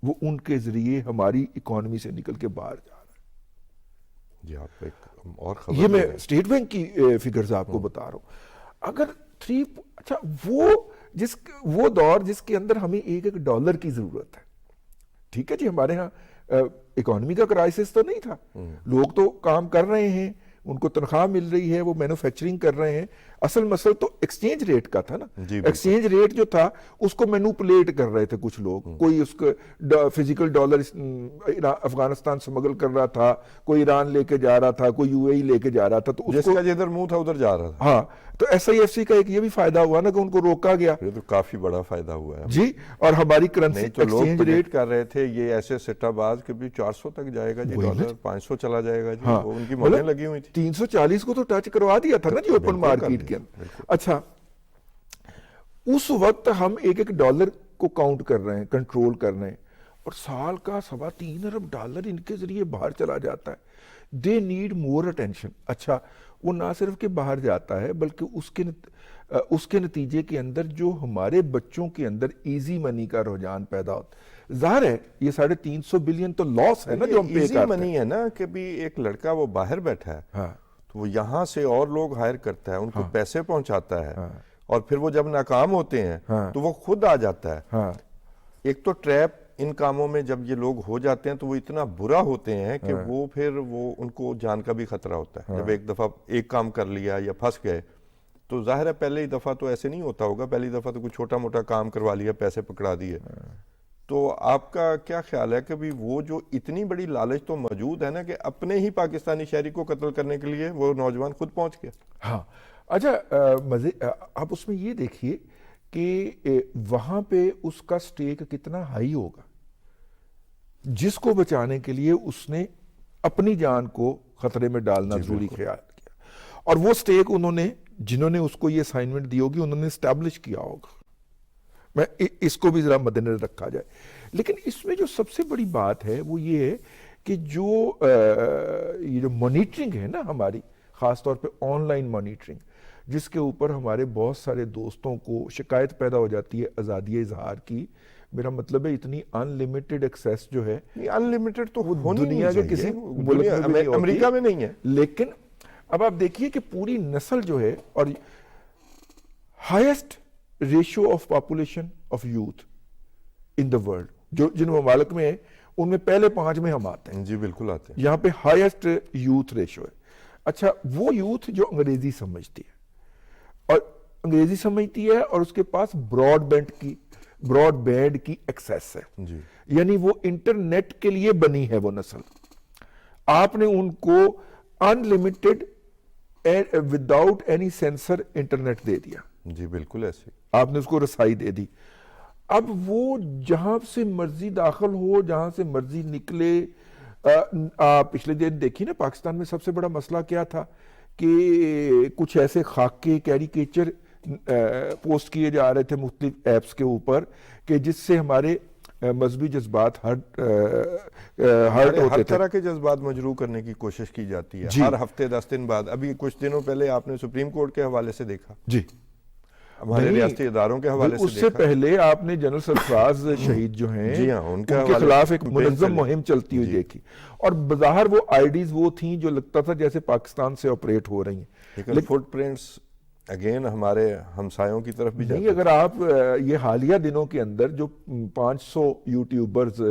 وہ ان کے ذریعے ہماری اکانومی سے نکل کے باہر جا رہا ہے.
جی آپ ایک اور خبر,
یہ میں اسٹیٹ بینک کی فگرز آپ کو بتا رہا ہوں. اگر اچھا وہ دور جس کے اندر ہمیں ایک ڈالر کی ضرورت ہے, ٹھیک ہے جی, ہمارے ہاں اکانومی کا کرائسس تو نہیں تھا, لوگ تو کام کر رہے ہیں, ان کو تنخواہ مل رہی ہے, وہ مینوفیکچرنگ کر رہے ہیں. اصل مسئلہ تو ایکسچینج ریٹ کا تھا نا. ایکسچینج ریٹ جو تھا اس کو مینوپولیٹ کر رہے تھے کچھ لوگ. کوئی اس کو فزیکل ڈالر افغانستان سمگل کر رہا تھا, کوئی ایران لے کے جا رہا تھا, کوئی یو اے ای لے کے جا رہا تھا, تو
جس کا جدھر منہ تھا ادھر جا رہا تھا.
ہاں, تو ایس آئی ایف سی کا ایک یہ بھی فائدہ ہوا نا کہ ان کو روکا گیا.
یہ تو کافی بڑا فائدہ ہوا ہے
جی. اور ہماری کرنسی
ایکسچینج ریٹ کر رہے تھے یہ ایسے سٹا باز کہ 400 تک جائے گا جی ڈالر, 500 چلا جائے گا جی. ان کی مہلیں لگی ہوئی تھی.
340 کو تو ٹچ کروا دیا تھا نا جی اوپن مارکیٹ کے اندر. اچھا, اس وقت ہم ایک ڈالر کو کاؤنٹ کر رہے ہیں, کنٹرول کر رہے ہیں, اور سال کا 3.25 ارب ڈالر ان کے ذریعے باہر چلا جاتا ہے. They need more attention. اچھا, وہ نہ صرف کہ باہر جاتا ہے بلکہ اس کے نتیجے کے اندر جو ہمارے بچوں کے اندر ایزی منی کا رجحان پیدا ہوتا ہے. ظاہر ہے یہ 350 بلین تو لاس ہے نا جو ہم پے کرتے ہیں.
ایزی منی ہے نا کہ بھی ایک لڑکا وہ باہر بیٹھا ہے تو وہ یہاں سے اور لوگ ہائر کرتا ہے, ان کو پیسے پہنچاتا ہے, اور پھر وہ جب ناکام ہوتے ہیں تو وہ خود آ جاتا ہے. ایک تو ٹریپ ان کاموں میں جب یہ لوگ ہو جاتے ہیں تو وہ اتنا برا ہوتے ہیں کہ وہ پھر ان کو جان کا بھی خطرہ ہوتا ہے. جب ایک دفعہ ایک کام کر لیا یا پھنس گئے تو ظاہر ہے پہلی دفعہ تو ایسے نہیں ہوتا ہوگا, پہلی دفعہ تو کوئی چھوٹا موٹا کام کروا لیا, پیسے پکڑا دیے. تو آپ کا کیا خیال ہے کہ بھی وہ جو اتنی بڑی لالچ تو موجود ہے نا کہ اپنے ہی پاکستانی شہری کو قتل کرنے کے لیے وہ نوجوان خود پہنچ گیا.
ہاں, اچھا آپ اس میں یہ دیکھیے کہ وہاں پہ اس کا سٹیک کتنا ہائی ہوگا, جس کو بچانے کے لیے اس نے اپنی جان کو خطرے میں ڈالنا ضروری خیال کیا, اور وہ سٹیک جنہوں نے اس کو یہ اسائنمنٹ دی ہوگی انہوں نے اسٹیبلش کیا ہوگا. میں اس کو بھی ذرا مد نظر رکھا جائے. لیکن اس میں جو سب سے بڑی بات ہے وہ یہ ہے کہ یہ جو مانیٹرنگ ہے نا ہماری, خاص طور پہ آن لائن مانیٹرنگ, جس کے اوپر ہمارے بہت سارے دوستوں کو شکایت پیدا ہو جاتی ہے آزادی اظہار کی. میرا مطلب ہے اتنی ان لمیٹڈ ایکسیس جو ہے,
ان لمیٹڈ تو
دنیا کے کسی ملک میں
امریکہ میں نہیں ہے.
لیکن اب آپ دیکھیے کہ پوری نسل جو ہے, اور highest ratio of population of youth in the world جن ممالک میں ہے ان میں پہلے 5 میں ہم آتے ہیں.
جی بالکل آتے ہیں.
یہاں پہ ہائیسٹ یوتھ ریشو ہے. اچھا, وہ یوتھ جو انگریزی سمجھتی ہے اور اس کے پاس براڈ بینڈ کی ایکسیس ہے, یعنی وہ انٹرنیٹ کے لیے بنی ہے وہ نسل. آپ نے ان کو unlimited without any censor internet دے دیا.
جی بالکل ایسے
آپ نے اس کو رسائی دے دی. اب وہ جہاں سے مرضی داخل ہو, جہاں سے مرضی نکلے. پچھلے دن دیکھی نا پاکستان میں سب سے بڑا مسئلہ کیا تھا کہ کچھ ایسے خاکے کیریکیچر پوسٹ کیے جا رہے تھے مختلف ایپس کے اوپر کہ جس سے ہمارے مذہبی جذبات ہرٹ ہوتے
ہر
تھے.
طرح کے جذبات مجروح کرنے کی کوشش کی جاتی ہے ہر ہفتے 10 دن بعد. ابھی کچھ دنوں پہلے آپ نے سپریم کورٹ کے حوالے سے دیکھا,
جی
ہمارے ریاستی اداروں کے حوالے سے
اس سے پہلے آپ نے جنرل سرفراز شہید جو ہیں
جی ہاں ان کے
خلاف ایک منظم مہم چلتی ہوئی دیکھی, اور بظاہر وہ آئیڈیز وہ تھیں جو لگتا تھا جیسے پاکستان سے آپریٹ ہو رہی ہیں.
لیکن فٹ پرنٹس اگین ہمارے ہمسایوں کی طرف بھی
نہیں. اگر آپ یہ حالیہ دنوں کے اندر جو 500 یوٹیوبرز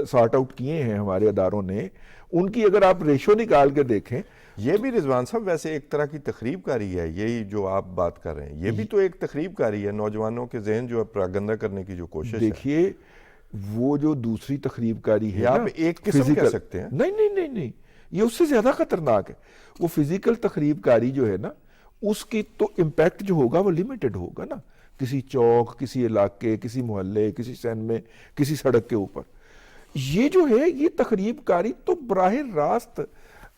سارٹ آؤٹ کیے ہیں ہمارے اداروں نے, ان کی اگر آپ ریشو نکال کے دیکھیں
یہ بھی رضوان صاحب ویسے ایک طرح کی تخریب کاری ہے، یہی جو آپ بات کر رہے ہیں، یہ بھی تو ایک تخریب کاری ہے، نوجوانوں کے ذہن جو ہے پراگندہ کرنے کی جو کوشش ہے.
دیکھیے وہ جو دوسری تخریب کاری ہے
آپ ایک قسم کہہ سکتے ہیں.
نہیں یہ اس سے زیادہ خطرناک ہے. وہ فزیکل تخریب کاری جو ہے نا اس کی تو امپیکٹ جو ہوگا وہ لیمیٹڈ ہوگا نا، کسی چوک، کسی علاقے، کسی محلے، کسی شہر میں، کسی سڑک کے اوپر. یہ جو ہے یہ تخریب کاری تو براہ راست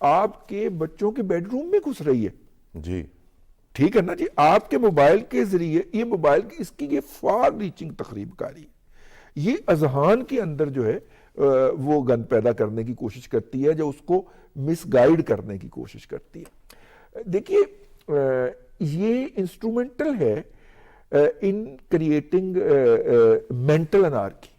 آپ کے بچوں کے بیڈ روم میں گھس رہی ہے.
جی
ٹھیک ہے نا جی، آپ کے موبائل کے ذریعے یہ موبائل کی اس کی یہ فار ریچنگ تخریب کاری ہے. یہ اذہان کے اندر جو ہے وہ گند پیدا کرنے کی کوشش کرتی ہے، جو اس کو مس گائیڈ کرنے کی کوشش کرتی ہے. دیکھیے یہ انسٹرومنٹل ہے ان کریٹنگ مینٹل انارکی،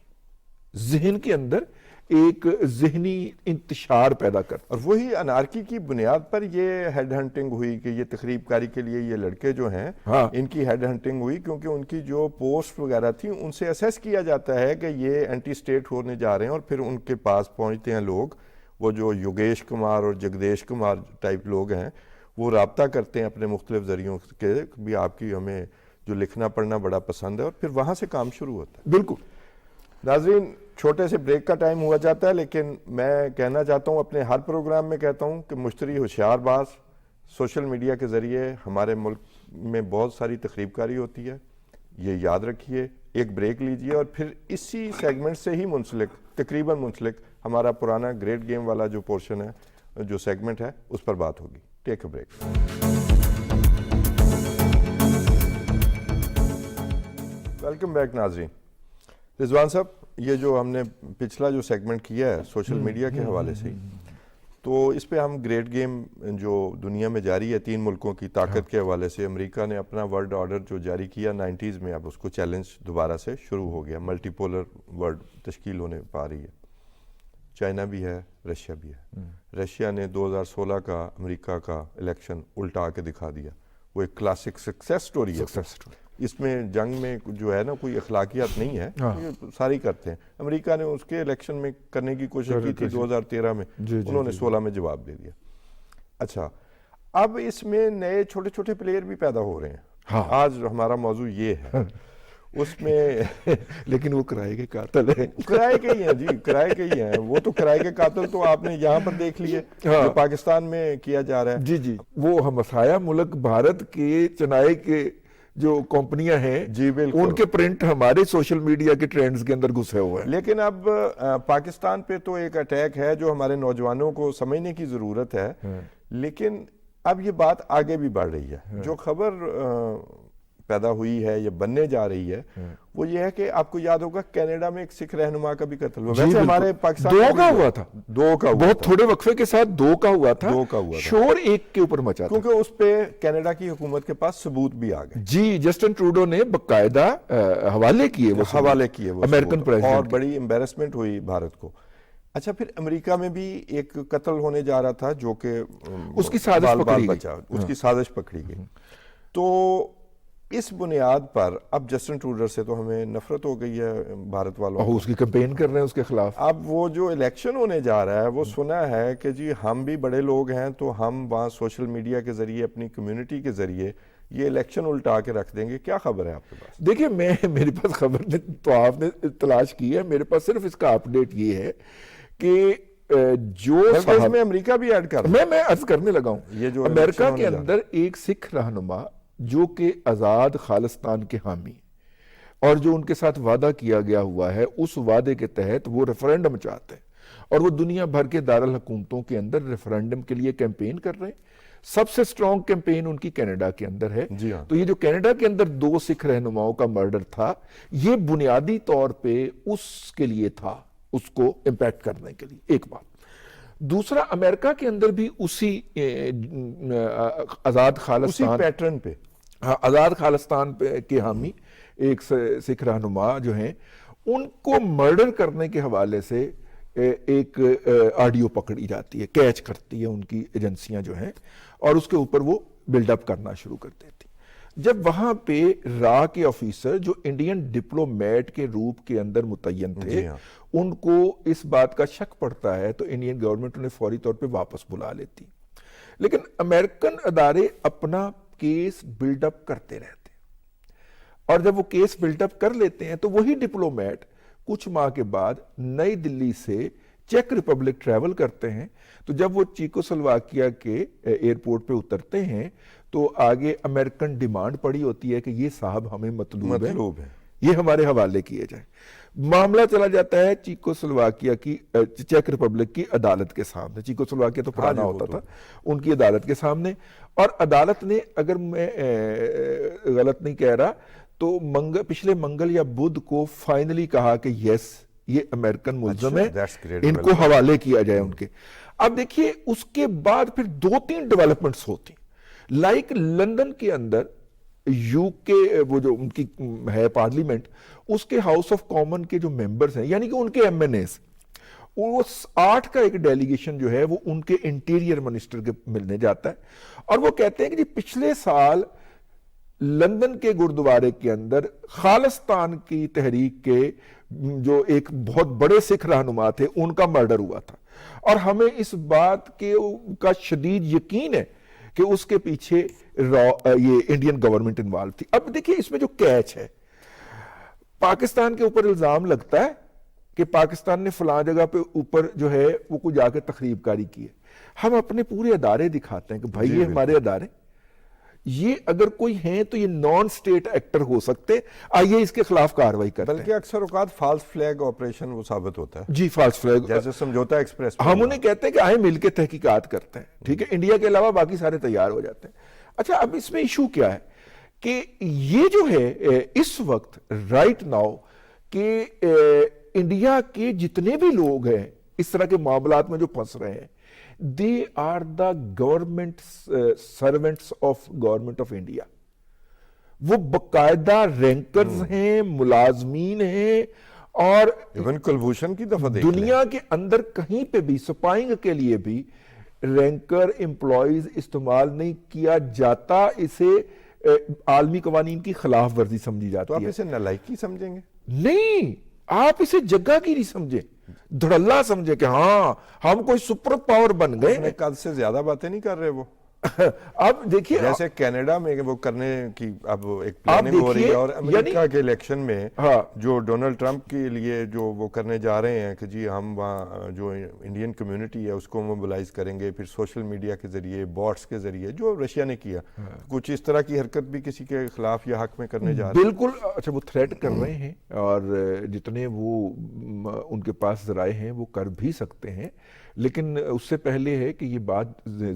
ذہن کے اندر ایک ذہنی انتشار پیدا کرتا.
اور وہی انارکی کی بنیاد پر یہ ہیڈ ہنٹنگ ہوئی کہ یہ تخریب کاری کے لیے یہ لڑکے جو ہیں ان کی ہیڈ ہنٹنگ ہوئی، کیونکہ ان کی جو پوسٹ وغیرہ تھی ان سے اسیس کیا جاتا ہے کہ یہ اینٹی سٹیٹ ہونے جا رہے ہیں، اور پھر ان کے پاس پہنچتے ہیں لوگ، وہ جو یوگیش کمار اور جگدیش کمار ٹائپ لوگ ہیں، وہ رابطہ کرتے ہیں اپنے مختلف ذریعوں کے بھی آپ کی ہمیں جو لکھنا پڑھنا بڑا پسند ہے، اور پھر وہاں سے کام شروع ہوتا ہے.
بالکل.
ناظرین چھوٹے سے بریک کا ٹائم ہوا جاتا ہے، لیکن میں کہنا چاہتا ہوں اپنے ہر پروگرام میں کہتا ہوں کہ مشتری ہوشیار باز سوشل میڈیا کے ذریعے ہمارے ملک میں بہت ساری تخریب کاری ہوتی ہے، یہ یاد رکھیے. ایک بریک لیجئے اور پھر اسی سیگمنٹ سے ہی تقریباً منسلک ہمارا پرانا گریٹ گیم والا جو پورشن ہے، جو سیگمنٹ ہے، اس پر بات ہوگی. ٹیک اے بریک. ویلکم بیک ناظرین. رضوان صاحب یہ جو ہم نے پچھلا جو سیگمنٹ کیا ہے سوشل میڈیا کے حوالے سے، تو اس پہ ہم گریٹ گیم جو دنیا میں جاری ہے 3 ملکوں کی طاقت کے حوالے سے، امریکہ نے اپنا ورلڈ آرڈر جو جاری کیا 90s میں، اب اس کو چیلنج دوبارہ سے شروع ہو گیا، ملٹی پولر ورلڈ تشکیل ہونے پا رہی ہے. چائنا بھی ہے، رشیا بھی ہے. رشیا نے 2016 کا امریکہ کا الیکشن الٹا کے دکھا دیا. وہ ایک کلاسک سکسیس سٹوری ہے. اس میں جنگ میں جو ہے نا کوئی اخلاقیات نہیں ہے، یہ ساری کرتے ہیں. امریکہ نے اس کے الیکشن میں کرنے کی کوشش کی تھی 2013 میں، انہوں نے 16 میں جواب دے دیا. اچھا اب اس میں نئے چھوٹے چھوٹے پلیئر بھی پیدا ہو رہے ہیں. آج ہمارا موضوع یہ ہے اس میں
لیکن وہ کرائے کے قاتل ہیں.
کرائے کے ہی ہیں جی، کرائے کے ہی ہیں. وہ تو کرائے کے قاتل تو آپ نے یہاں پر دیکھ لیے جو پاکستان میں کیا جا رہا ہے.
جی وہ ہمسایہ ملک بھارت کے چنائے کے جو کمپنیاں ہیں،
جی بالکل،
ان کے پرنٹ ہمارے سوشل میڈیا کے ٹرینڈز کے اندر گھسے ہوئے ہیں.
لیکن اب پاکستان پہ تو ایک اٹیک ہے جو ہمارے نوجوانوں کو سمجھنے کی ضرورت ہے. لیکن اب یہ بات آگے بھی بڑھ رہی ہے. جو خبر پیدا ہوئی ہے یا بننے جا رہی ہے وہ یہ ہے کہ آپ کو یاد ہوگا کینیڈا میں ایک سکھ رہنما کا بھی قتل ہوا. ویسے ہمارے پاکستان
2 کا ہوا تھا،
2 کا ہوا،
بہت تھوڑے وقفے کے ساتھ 2 کا ہوا تھا. شور ایک کے اوپر مچا تھا
کیونکہ اس پہ کینیڈا کی حکومت کے پاس ثبوت بھی آ گئے.
جی جسٹن ٹروڈو نے باقاعدہ حوالے کیے وہ امریکن پریزیڈنٹ،
اور بڑی امبیرسمنٹ ہوئی بھارت کو. اچھا پھر امریکہ میں بھی ایک قتل ہونے جا رہا تھا جو کہ
اس کی سازش پکڑی گئی،
اس کی سازش پکڑی گئی. تو اس بنیاد پر اب جسٹن ٹروڈو سے تو ہمیں نفرت ہو گئی ہے بھارت والوں،
اس کی کیمپین کر رہے ہیں اس کے خلاف.
اب وہ جو الیکشن ہونے جا رہا ہے وہ سنا ہے کہ جی ہم بھی بڑے لوگ ہیں تو ہم وہاں سوشل میڈیا کے ذریعے اپنی کمیونٹی کے ذریعے یہ الیکشن الٹا کے رکھ دیں گے. کیا خبر ہے آپ کے پاس؟
دیکھیں میرے پاس خبر نے تو آپ نے تلاش کی ہے، میرے پاس صرف اس کا اپڈیٹ یہ ہے کہ جو
اس میں امریکہ بھی ایڈ کر
میں عرض کرنے لگا ہوں، یہ جو امریکہ کے اندر ایک سکھ رہنما جو کہ آزاد خالصتان کے حامی اور جو ان کے ساتھ وعدہ کیا گیا ہوا ہے، اس وعدے کے تحت وہ ریفرینڈم چاہتے ہیں اور وہ دنیا بھر کے دارالحکومتوں کے اندر ریفرینڈم کے لیے کیمپین کر رہے ہیں. سب سے سٹرونگ کیمپین ان کی کینیڈا کے اندر ہے. تو یہ جو کینیڈا کے اندر 2 سکھ رہنماؤں کا مرڈر تھا، یہ بنیادی طور پہ اس کے لیے تھا، اس کو امپیکٹ کرنے کے لیے. ایک بات. دوسرا، امریکہ کے اندر بھی اسی آزاد خالصتان
پیٹرن پہ،
آزاد خالصتان کے حامی ایک سکھ رہنما جو ہیں، ان کو مرڈر کرنے کے حوالے سے ایک آڈیو پکڑی جاتی ہے، کیچ کرتی ہے ان کی ایجنسیاں جو ہیں، اور اس کے اوپر وہ بلڈ اپ کرنا شروع کر دیتی. جب وہاں پہ را کے آفیسر جو انڈین ڈپلومیٹ کے روپ کے اندر متعین تھے، ان کو اس بات کا شک پڑتا ہے تو انڈین گورنمنٹ انہیں فوری طور پہ واپس بلا لیتی. لیکن امریکن ادارے اپنا کیس بلڈ اپ کرتے رہتے ہیں، اور جب وہ کیس بلڈ اپ کر لیتے ہیں تو وہی ڈپلومیٹ کچھ ماہ کے بعد نئی دلی سے چیک ریپبلک ٹریول کرتے ہیں، تو جب وہ چیکوسلواکیہ کے ایئرپورٹ پہ اترتے ہیں تو آگے امریکن ڈیمانڈ پڑی ہوتی ہے کہ یہ صاحب ہمیں مطلوب ہے، یہ ہمارے حوالے کیے جائیں۔ معاملہ چلا جاتا ہے چیکوسلواکیہ کی چیک ریپبلک کی عدالت کے سامنے، چیکوسلواکیہ تو پرانا ہوتا تھا، ان کی عدالت کے سامنے، اور عدالت نے، اگر میں غلط نہیں کہہ رہا تو پچھلے منگل یا بدھ کو فائنلی کہا کہ یس یہ امریکن ملزم ہے، ان کو حوالے کیا جائے ان کے۔ اب دیکھیے اس کے بعد پھر 2-3 ڈیولپمنٹس ہوتی، لائک لندن کے اندر یو کے وہ جو ان کی ہے پارلیمنٹ، اس کے ہاؤس آف کامن کے جو ممبرز ہیں، یعنی کہ ان کے ایم این ایز، وہ 8 کا ایک ڈیلیگیشن جو ہے وہ ان کے انٹیریئر منسٹر کے ملنے جاتا ہے، اور وہ کہتے ہیں کہ جی پچھلے سال لندن کے گردوارے کے اندر خالصتان کی تحریک کے جو ایک بہت بڑے سکھ رہنما تھے ان کا مرڈر ہوا تھا، اور ہمیں اس بات کا شدید یقین ہے کہ اس کے پیچھے یہ انڈین گورنمنٹ انوالو تھی۔ اب دیکھیں اس میں جو کیچ ہے، پاکستان کے اوپر الزام لگتا ہے کہ پاکستان نے فلاں جگہ پہ اوپر جو ہے وہ کوئی جا کے تخریب کاری کی ہے، ہم اپنے پورے ادارے دکھاتے ہیں کہ بھائی یہ ہمارے ادارے، یہ اگر کوئی ہیں تو یہ نان سٹیٹ ایکٹر ہو سکتے، آئیے اس کے خلاف کاروائی کرتے ہیں۔
بلکہ اکثر اوقات فالس فلیگ آپریشن وہ ثابت ہوتا ہے،
جی فالس فلیگ،
جیسے سمجھوتا ایکسپریس،
ہم انہیں کہتے ہیں کہ آئیں مل کے تحقیقات کرتے ہیں، ٹھیک ہے، انڈیا کے علاوہ باقی سارے تیار ہو جاتے ہیں۔ اچھا اب اس میں ایشو کیا ہے کہ یہ جو ہے اس وقت رائٹ ناؤ کہ انڈیا کے جتنے بھی لوگ ہیں اس طرح کے معاملات میں جو پھنس رہے ہیں، they are the government servants of government of India، وہ باقاعدہ رینکرز ہیں، ملازمین ہیں، اور
ایون کلبھوشن کی دفعہ
دنیا کے اندر کہیں پہ بھی سپائنگ کے لیے بھی رینکر امپلائیز استعمال نہیں کیا جاتا، اسے عالمی قوانین کی خلاف ورزی سمجھی جاتی ہے۔
تو آپ اسے نالائکی سمجھیں گے؟
نہیں، آپ اسے جگہ کی نہیں سمجھے، دھڑلہ سمجھے کہ ہاں ہم کوئی سپر پاور بن گئے۔
قد سے زیادہ باتیں نہیں کر رہے وہ،
اب دیکھیے
جیسے کینیڈا میں وہ کرنے کی اب ایک پلاننگ ہو رہی ہے، اور امریکہ کے الیکشن میں جو ڈونلڈ ٹرمپ کے لیے جو وہ کرنے جا رہے ہیں کہ جی ہم وہاں جو انڈین کمیونٹی ہے اس کو موبلائز کریں گے، پھر سوشل میڈیا کے ذریعے، بوٹس کے ذریعے، جو رشیا نے کیا، کچھ اس طرح کی حرکت بھی کسی کے خلاف یا حق میں کرنے جا رہے ہیں۔
بالکل، اچھا وہ تھریٹ کر رہے ہیں، اور جتنے وہ ان کے پاس ذرائع ہیں وہ کر بھی سکتے ہیں، لیکن اس سے پہلے ہے کہ یہ بات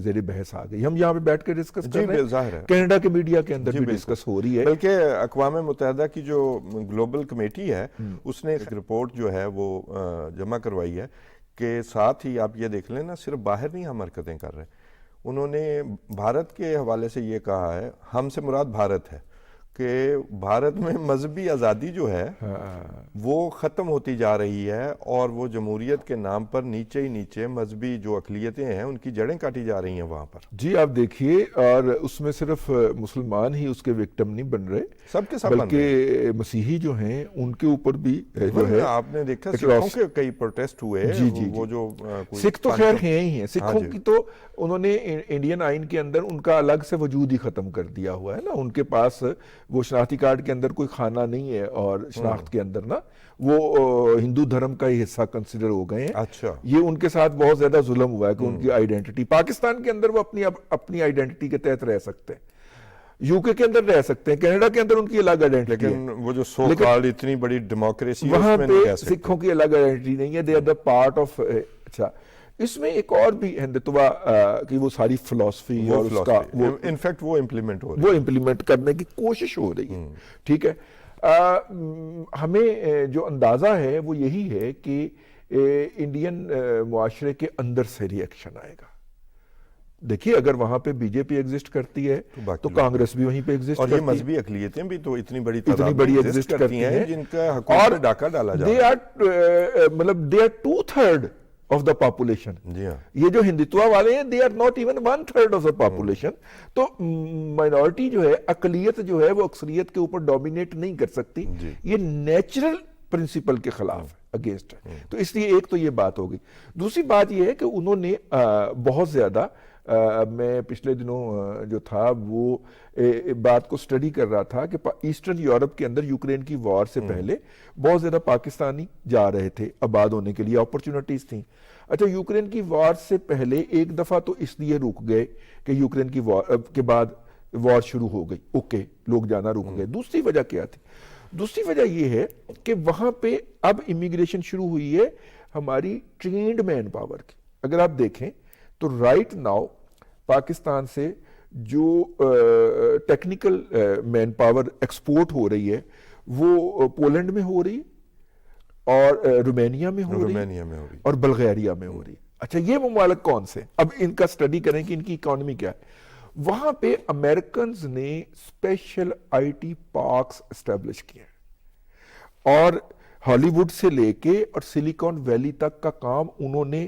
زیر بحث آ گئی، ہم یہاں پہ بیٹھ کے ڈسکس کر رہے ہیں،
ظاہر ہے
کینیڈا کے میڈیا کے اندر بھی ڈسکس ہو رہی ہے،
بلکہ اقوام متحدہ کی جو گلوبل کمیٹی ہے اس نے ایک رپورٹ جو ہے وہ جمع کروائی ہے کہ ساتھ ہی آپ یہ دیکھ لیں نا، صرف باہر نہیں ہم حرکتیں کر رہے، انہوں نے بھارت کے حوالے سے یہ کہا ہے، ہم سے مراد بھارت ہے، کہ بھارت میں مذہبی آزادی جو ہے وہ ختم ہوتی جا رہی ہے، اور وہ جمہوریت کے نام پر نیچے ہی نیچے مذہبی جو اقلیتیں ہیں ان کی جڑیں کاٹی جا رہی ہیں وہاں پر۔
جی آپ دیکھیے، اور اس میں صرف مسلمان ہی اس کے وکٹم نہیں بن رہے،
سب کے سب
بلکہ مسیحی جو ہیں ان کے اوپر بھی جو ہے،
آپ نے دیکھا سکھوں کے کئی پروٹیسٹ ہوئے، وہ جو
سکھ تو خیر ہیں ہی ہیں، سکھوں کی تو انہوں نے انڈین آئین کے اندر ان کا الگ سے وجود ہی ختم کر دیا ہوا ہے نا، ان کے پاس وہ شناختی کارڈ کے اندر کوئی خانہ نہیں ہے، اور شناخت کے اندر نا وہ ہندو دھرم کا ہی حصہ کنسیڈر ہو گئے ہیں۔
اچھا،
یہ ان کے ساتھ بہت زیادہ ظلم ہوا ہے کہ ان کی آئیڈینٹی، پاکستان کے اندر وہ اپنی آئیڈینٹی کے تحت رہ سکتے ہیں، یو کے اندر رہ سکتے ہیں، کینیڈا کے اندر ان کی الگ آئیڈینٹی ہے،
لیکن وہ جو سو کالڈ اتنی بڑی ڈیموکریسی
وہاں پہ سکھوں کی الگ آئیڈینٹی نہیں ہے، they are the part of. اچھا اس میں ایک اور بھی ہندتوا کی وہ ساری فلسفی اور اس کا
انفیکٹ وہ امپلیمنٹ ہو رہی ہے،
وہ امپلیمنٹ کرنے کی کوشش ہو رہی ہے، ٹھیک ہے۔ ہمیں جو اندازہ ہے وہ یہی ہے کہ انڈین معاشرے کے اندر سے ریئیکشن آئے گا۔ دیکھیے اگر وہاں پہ بی جے پی ایگزسٹ کرتی ہے تو کانگریس بھی وہیں پہ ایگزسٹ کرتی ہے،
اور یہ مذہبی اقلیتیں بھی تو اتنی بڑی ایگزسٹ کرتی ہیں جن کا حکومت پہ ڈاکہ ڈالا جاتا ہے،
مطلب they are 2/3 of the population۔
جی ہاں،
یہ جو ہندتوا والے ہیں they are not even 1/3 of the population۔ تو مائنورٹی جو ہے، اقلیت جو ہے وہ اکثریت کے اوپر ڈومینیٹ نہیں کر سکتی، یہ نیچرل پرنسپل کے خلاف اگینسٹ ہے۔ تو اس لیے ایک تو یہ بات ہوگی، دوسری بات یہ ہے کہ انہوں نے بہت زیادہ میں پچھلے دنوں جو تھا وہ بات کو سٹڈی کر رہا تھا کہ ایسٹرن یورپ کے اندر یوکرین کی وار سے پہلے بہت زیادہ پاکستانی جا رہے تھے آباد ہونے کے لیے, اپرچونٹیز تھیں. اچھا, یوکرین کی وار سے پہلے ایک دفعہ تو اس لیے رک گئے کہ یوکرین کی وار کے بعد وار شروع ہو گئی, اوکے, لوگ جانا رک گئے. دوسری وجہ کیا تھی؟ دوسری وجہ یہ ہے کہ وہاں پہ اب امیگریشن شروع ہوئی ہے ہماری ٹرینڈ مین پاور کی. اگر آپ دیکھیں تو رائٹ ناؤ پاکستان سے جو ٹیکنیکل مین پاور ایکسپورٹ ہو رہی ہے وہ پولینڈ میں ہو رہی اور رومانیہ میں ہو رہی اور بلغاریہ میں ہو رہی. اچھا, یہ ممالک کون سے؟ اب ان کا سٹڈی کریں کہ ان کی اکانومی کیا ہے. وہاں پہ امریکنز نے special I T parks establish کیے اور ہالی ووڈ سے لے کے اور سلیکان ویلی تک کا کام انہوں نے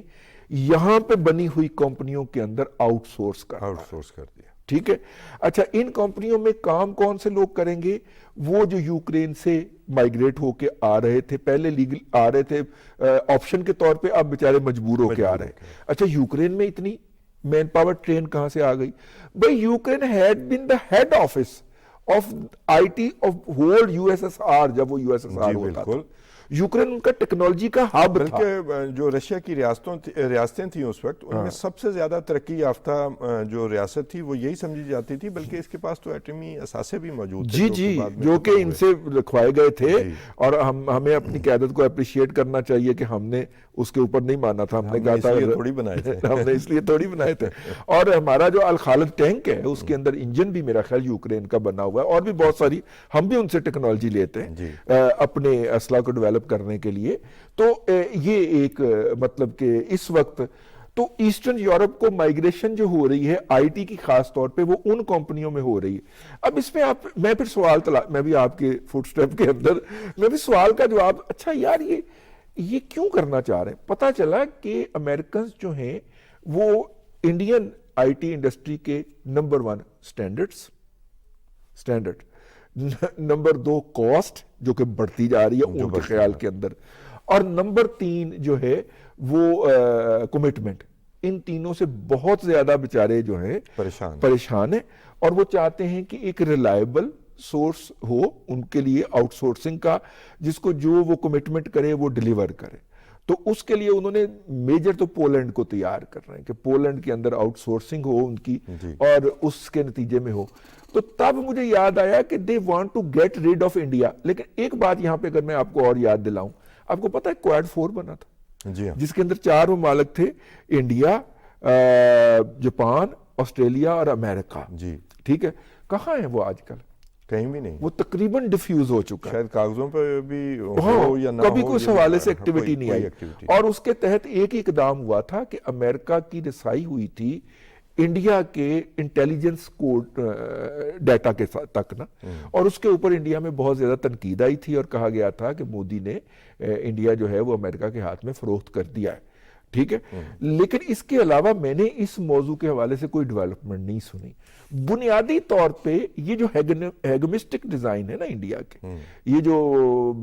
یہاں پہ بنی ہوئی کمپنیوں کے اندر آؤٹ سورس کر دیا. ٹھیک ہے. اچھا, ان کمپنیوں میں کام کون سے لوگ کریں گے؟ وہ جو یوکرین سے مائیگریٹ ہو کے آ رہے تھے, پہلے لیگل آ رہے تھے آپشن کے طور پہ, اب بیچارے مجبور ہو کے آ رہے ہیں. اچھا, یوکرین میں اتنی مین پاور ٹرین کہاں سے آ گئی؟ بھئی Ukraine had been the head office of IT of whole USSR جب وہ USSR ہوتا تھا. یوکرین ان کا ٹیکنالوجی کا ہب تھا.
بلکہ جو رشیا کی ریاستیں تھیں اس وقت, ان میں سب سے زیادہ ترقی یافتہ جو ریاست تھی وہ یہی سمجھی جاتی تھی, بلکہ اس کے پاس تو ایٹمی اثاثے بھی موجود تھے.
جی, جو کہ ان سے رکھوائے گئے تھے. اور ہمیں اپنی قیادت کو اپریشیٹ کرنا چاہیے کہ ہم نے اس کے اوپر نہیں مانا تھا. ہم نے کہا تھا ہم نے اس لیے تھوڑی بنائے تھے. اور ہمارا جو الخالد ٹینک ہے اس کے اندر انجن بھی میرا خیال یوکرین کا بنا ہوا ہے, اور بھی بہت ساری ہم بھی ان سے ٹیکنالوجی لیتے ہیں اپنے اسلحہ کو ڈیولپ کرنے کے لیے. تو یہ ایک مطلب کہ اس وقت تو ایسٹرن یورپ کو مائیگریشن جو ہو رہی ہے آئی ٹی کی خاص طور پہ, وہ ان کمپنیوں میں ہو رہی ہے. اب اس میں میں پھر سوال میں بھی آپ کے فٹ سٹیپ کے اندر میں بھی سوال کا جواب, اچھا یار یہ کیوں کرنا چاہ رہے ہیں؟ پتا چلا کہ امریکنز جو ہیں وہ انڈین آئی ٹی انڈسٹری کے نمبر 1 سٹینڈرڈ, نمبر 2 کاسٹ جو کہ بڑھتی جا رہی ہے ان کے خیال کے اندر, اور نمبر 3 جو ہے وہ کمٹمنٹ. ان تینوں سے بہت زیادہ بیچارے جو ہیں پریشان ہیں, اور وہ چاہتے ہیں کہ ایک ریلائبل سورس ہو ان کے لیے آؤٹ سورسنگ کا, جس کو جو وہ کمٹمنٹ کرے وہ ڈیلیور کرے. تو اس کے لیے انہوں نے میجر تو پولینڈ کو تیار کر رہے ہیں کہ پولینڈ کے اندر آؤٹ سورسنگ ہو ان کی, اور اس کے نتیجے میں ہو. تو تب مجھے یاد آیا کہ they want to get rid of India. لیکن ایک بات یہاں پہ اگر میں آپ کو اور یاد دلاؤں, آپ کو پتا ہے کویڈ 4 بنا تھا جس کے اندر 4 ممالک تھے, انڈیا, جاپان, آسٹریلیا اور امریکہ. ٹھیک ہے, کہاں ہیں وہ آج کل؟
کہیں بھی نہیں.
وہ تقریباً ڈیفیوز ہو چکا ہے,
شاید کاغذوں پہ بھی ہو یا نہ ہو,
کبھی کوئی حوالے سے ایکٹیویٹی نہیں آئی. اور اس کے تحت ایک ہی اقدام ہوا تھا کہ امریکہ کی رسائی ہوئی تھی انڈیا کے انٹیلیجنس کوڈ ڈیٹا کے تک نا, اور اس کے اوپر انڈیا میں بہت زیادہ تنقید آئی تھی اور کہا گیا تھا کہ مودی نے انڈیا جو ہے وہ امریکہ کے ہاتھ میں فروخت کر دیا ہے. ٹھیک ہے, لیکن اس کے علاوہ میں نے اس موضوع کے حوالے سے کوئی ڈیولپمنٹ نہیں سنی. بنیادی طور پہ یہ جو ہیگمسٹک ڈیزائن ہے نا انڈیا کے, یہ جو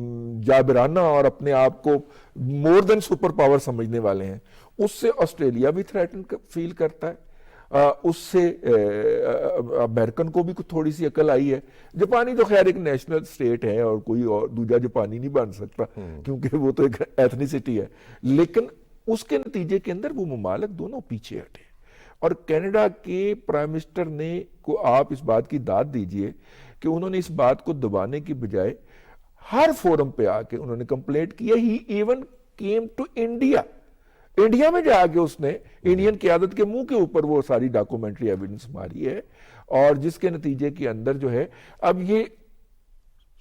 جابرانہ اور اپنے آپ کو مور دین سپر پاور سمجھنے والے ہیں, اس سے آسٹریلیا بھی تھریٹن فیل کرتا ہے, اس سے امریکن کو بھی تھوڑی سی عقل آئی ہے. جاپانی تو خیر ایک نیشنل سٹیٹ ہے اور کوئی اور دوجا جاپانی نہیں بن سکتا کیونکہ وہ تو ایک ایتھنیسٹی ہے, لیکن اس کے نتیجے کے اندر وہ ممالک دونوں پیچھے ہٹے. اور کینیڈا کے پرائم منسٹر نے کو آپ اس بات کی داد دیجئے کہ انہوں نے اس بات کو دبانے کی بجائے ہر فورم پہ آ کے انہوں نے کمپلیٹ کیا. ہی ایون کیم ٹو انڈیا میں جا کے اس نے انڈین قیادت کے منہ کے اوپر وہ ساری ڈاکومنٹری ایویڈنس ماری ہے, اور جس کے نتیجے کے اندر جو ہے اب یہ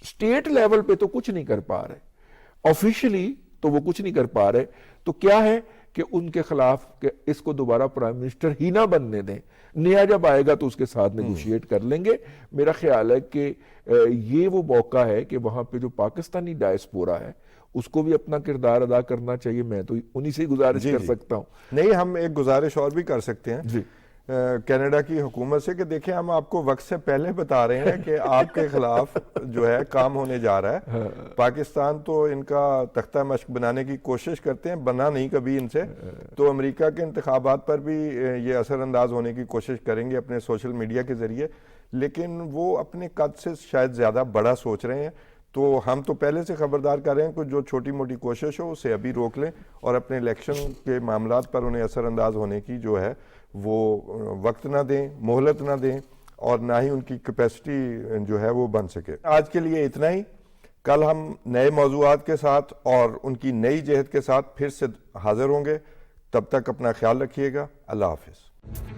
اسٹیٹ لیول پہ تو کچھ نہیں کر پا رہے, آفیشلی تو وہ کچھ نہیں کر پا رہے. تو کیا ہے کہ ان کے خلاف کہ اس کو دوبارہ پرائم منسٹر ہی نہ بننے دیں, نیا جب آئے گا تو اس کے ساتھ نیگوشیٹ کر لیں گے. میرا خیال ہے کہ یہ وہ موقع ہے کہ وہاں پہ جو پاکستانی ڈائسپورا ہے اس کو بھی اپنا کردار ادا کرنا چاہیے. میں تو انہی سے گزارش کر سکتا ہوں.
نہیں, ہم ایک گزارش اور بھی کر سکتے ہیں. کینیڈا کی حکومت سے کہ دیکھیں ہم آپ کو وقت سے پہلے بتا رہے ہیں کہ آپ کے خلاف جو ہے کام ہونے جا رہا ہے. پاکستان تو ان کا تختہ مشق بنانے کی کوشش کرتے ہیں, بنا نہیں کبھی ان سے, تو امریکہ کے انتخابات پر بھی یہ اثر انداز ہونے کی کوشش کریں گے اپنے سوشل میڈیا کے ذریعے, لیکن وہ اپنے قد سے شاید زیادہ بڑا سوچ رہے ہیں. تو ہم تو پہلے سے خبردار کر رہے ہیں کہ جو چھوٹی موٹی کوشش ہو اسے ابھی روک لیں اور اپنے الیکشن کے معاملات پر انہیں اثر انداز ہونے کی جو ہے وہ وقت نہ دیں, مہلت نہ دیں, اور نہ ہی ان کی کیپیسٹی جو ہے وہ بن سکے. آج کے لیے اتنا ہی. کل ہم نئے موضوعات کے ساتھ اور ان کی نئی جہت کے ساتھ پھر سے حاضر ہوں گے. تب تک اپنا خیال رکھیے گا. اللہ حافظ.